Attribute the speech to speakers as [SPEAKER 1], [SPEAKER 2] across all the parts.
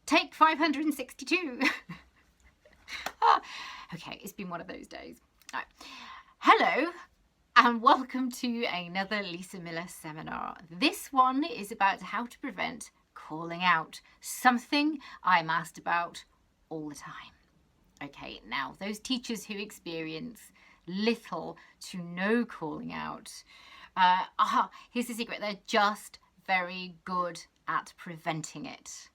[SPEAKER 1] Take 562. Ah, okay, it's been one of those days. Right. Hello and welcome to another Lisa Miller seminar. This one is about how to prevent calling out, something I'm asked about all the time. Okay, now those teachers who experience little to no calling out, here's the secret, they're just very good at preventing it.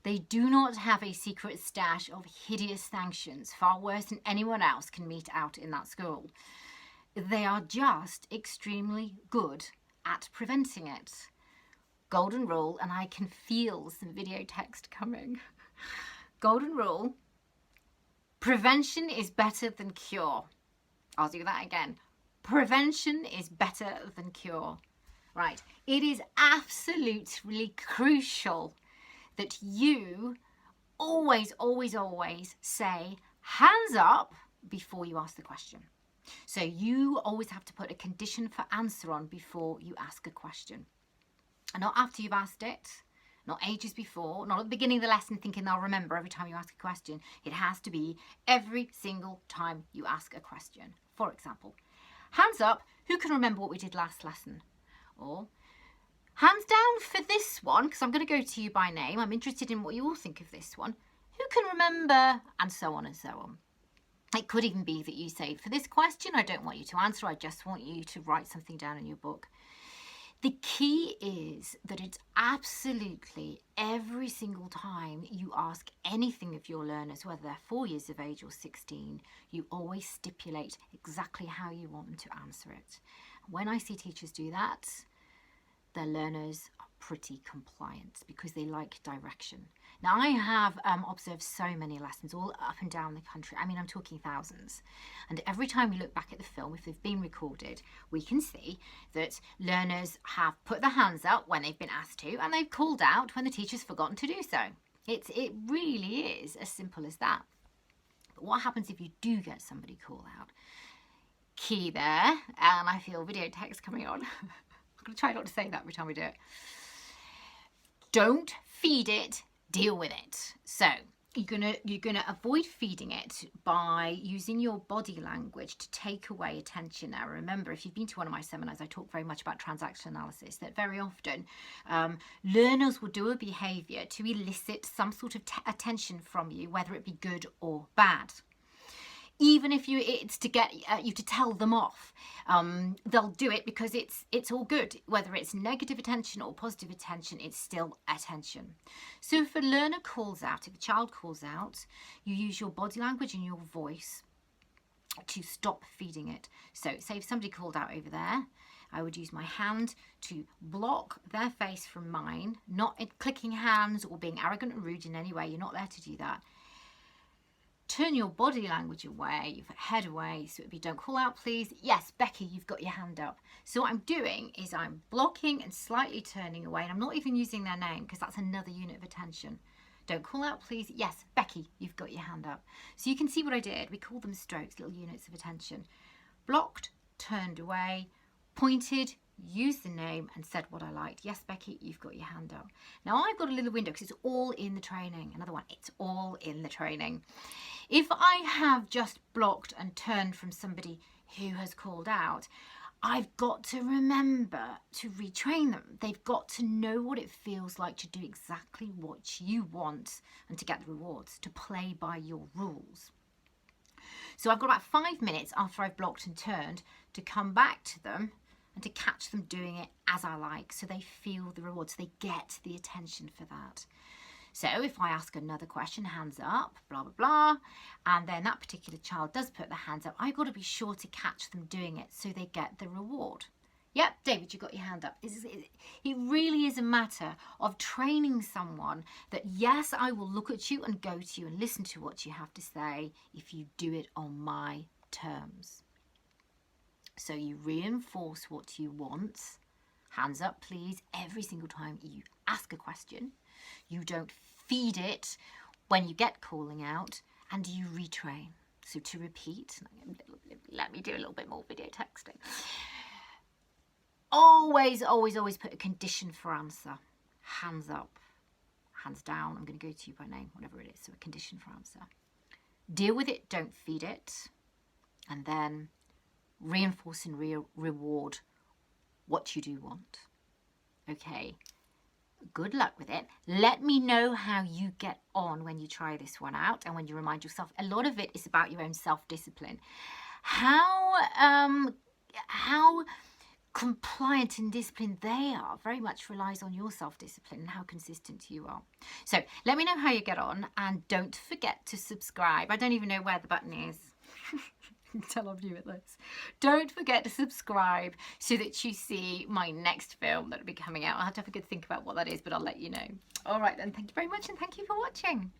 [SPEAKER 1] They do not have a secret stash of hideous sanctions, far worse than anyone else can mete out in that school. They are just extremely good at preventing it. Golden rule, and I can feel some video text coming. Golden rule, prevention is better than cure. I'll do that again. Prevention is better than cure. Right, it is absolutely crucial that you always say hands up before you ask the question. So you always have to put a condition for answer on before you ask a question. And not after you've asked it, not ages before, not at the beginning of the lesson thinking they'll remember every time you ask a question. It has to be every single time you ask a question. For example, hands up, who can remember what we did last lesson? Or hands down for this one, because I'm going to go to you by name. I'm interested in what you all think of this one. Who can remember? And so on and so on. It could even be that you say, for this question, I don't want you to answer. I just want you to write something down in your book. The key is that it's absolutely every single time you ask anything of your learners, whether they're 4 years of age or 16, you always stipulate exactly how you want them to answer it. When I see teachers do that, their learners are pretty compliant because they like direction. Now, I have observed so many lessons all up and down the country. I mean, I'm talking thousands. And every time we look back at the film, if they've been recorded, we can see that learners have put their hands up when they've been asked to, and they've called out when the teacher's forgotten to do so. It really is as simple as that. But what happens if you do get somebody call out? Key there, and I feel video text coming on. I'm going to try not to say that every time we do it. Don't feed it, deal with it. So you're gonna avoid feeding it by using your body language to take away attention. Now remember, if you've been to one of my seminars, I talk very much about transaction analysis, that very often learners will do a behaviour to elicit some sort of attention from you, whether it be good or bad. Even if it's to get you to tell them off, they'll do it because it's all good. Whether it's negative attention or positive attention, it's still attention. So if a learner calls out, if a child calls out, you use your body language and your voice to stop feeding it. So say if somebody called out over there, I would use my hand to block their face from mine, not clicking hands or being arrogant or rude in any way. You're not there to do that. Turn your body language away, your head away, so it'd be don't call out please. Yes, Becky, you've got your hand up. So what I'm doing is I'm blocking and slightly turning away, and I'm not even using their name because that's another unit of attention. Don't call out please. Yes, Becky, you've got your hand up. So you can see what I did. We call them strokes, little units of attention. Blocked, turned away, pointed, used the name and said what I liked. Yes, Becky, you've got your hand up. Now I've got a little window because it's all in the training. Another one, it's all in the training. If I have just blocked and turned from somebody who has called out, I've got to remember to retrain them. They've got to know what it feels like to do exactly what you want and to get the rewards, to play by your rules. So I've got about 5 minutes after I've blocked and turned to come back to them and to catch them doing it as I like, so they feel the rewards, they get the attention for that. So if I ask another question, hands up, blah, blah, blah, and then that particular child does put their hands up, I've got to be sure to catch them doing it so they get the reward. Yep, David, you got your hand up. It really is a matter of training someone that, yes, I will look at you and go to you and listen to what you have to say if you do it on my terms. So you reinforce what you want. Hands up, please, every single time you ask a question. You don't feed it when you get calling out, and you retrain. So to repeat, let me do a little bit more video texting. Always, always, always put a condition for answer. Hands up. hands down, I'm going to go to you by name, whatever it is, so a condition for answer. Deal with it, don't feed it, and then reinforce and reward what you do want. Okay, good luck with it. Let me know how you get on when you try this one out and when you remind yourself. A lot of it is about your own self-discipline. How compliant and disciplined they are very much relies on your self-discipline and how consistent you are. So let me know how you get on, and don't forget to subscribe. I don't even know where the button is. Tell I'm new at this. Don't forget to subscribe so that you see my next film that'll be coming out. I'll have to have a good think about what that is, but I'll let you know. All right then, thank you very much, and thank you for watching.